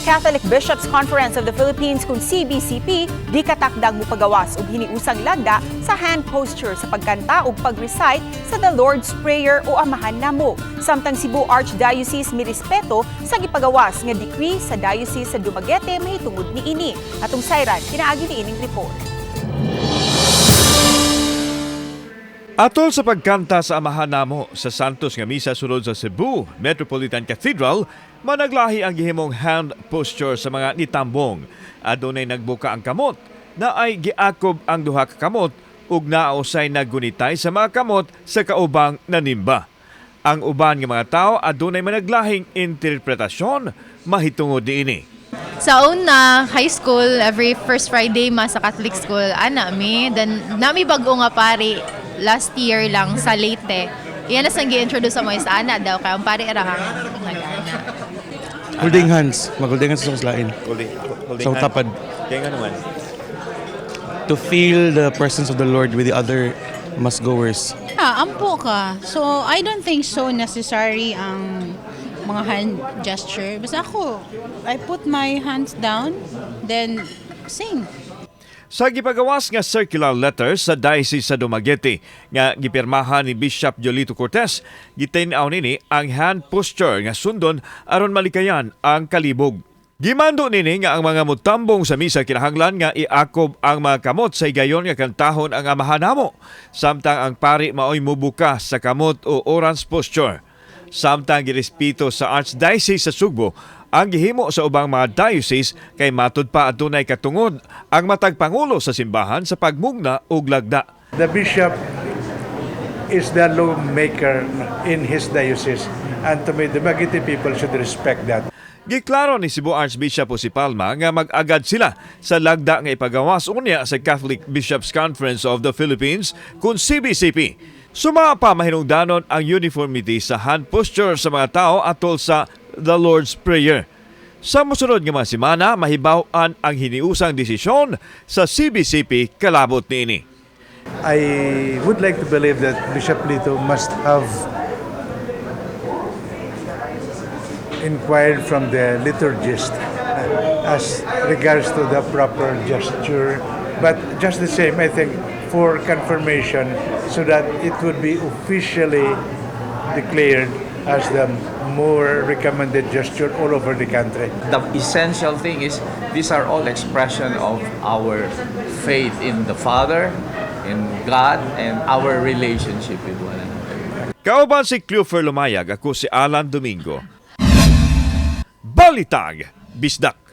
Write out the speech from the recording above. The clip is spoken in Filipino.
Catholic Bishops' Conference of the Philippines kung CBCP di katakdang mopagawas ug hiniusang lagda sa hand posture sa pagkanta ug pag-recite sa the Lord's Prayer o Amahan Namo. Samtang Cebu Archdiocese mirespeto sa gipagawas nga decree sa Diocese sa Dumaguete mahitungod niini. Atong sayran pinaagi niining report. Atol sa pagkanta sa Amahan Namo sa Santos nga misa sulod sa Cebu Metropolitan Cathedral, managlahi ang gihimong hand posture sa mga nitambong. Adunay nagbuka ang kamot na ay giakob ang duha ka kamot ug nausay naggunitay sa mga kamot sa kaubang nanimba. Ang uban nga mga tao adunay managlahing interpretasyon mahitungod niini. Sa una, high school, every first Friday mas sa Catholic school, then nami bago nga pari last year lang sa Leyte. Iyan na sang gi-introduce sa mga sa ana daw kaya ang pari erahang nag-ana. Holding hands, mag-holding hands sa kuslain. Holding Sa tapad. Kaya nga naman. To feel the presence of the Lord with the other mass-goers. Ampo ka. So, I don't think so necessary ang mga hand gesture. Basta ako, I put my hands down, then sing. Sa gipagawas nga circular letter sa Diocese sa Dumaguete nga gipirmahan ni Bishop Jolito Cortez, gitinaw nini ang hand posture nga sundon aron malikayan ang kalibog. Gimando nini nga ang mga mutambong sa misa kinahanglan nga iakob ang mga kamot sa higayon nga kantahon ang Amahan Namo, samtang ang pari maoy mubuka sa kamot o orange posture. Samtang girespeto sa Archdiocese sa Sugbo ang gihimo sa ubang mga diocese kay matud pa adunay katungod ang matag pangulo sa simbahan sa pagmugna ug lagda. The bishop is the lawmaker in his diocese, and to me, the Dumaguete people should respect that. Giklaro ni Cebu Archbishop si Palma nga mag-agad sila sa lagda nga ipagawas unya sa Catholic Bishops' Conference of the Philippines kung CBCP. Sumapa mahinungdanon ang uniformity sa hand posture sa mga tao atol sa the Lord's Prayer. Sa mosunod nga mga semana, mahibaw-an ang hiniusang desisyon sa CBCP kalabot niini. I would like to believe that Bishop Lito must have inquired from the liturgist as regards to the proper gesture. But just the same, I think, for confirmation so that it would be officially declared as the more recommended gesture all over the country. The essential thing is these are all expression of our faith in the Father, in God, and our relationship with one another. Kauban si Clover Lumayag, ako si Alan Domingo. Balitang Bisdak.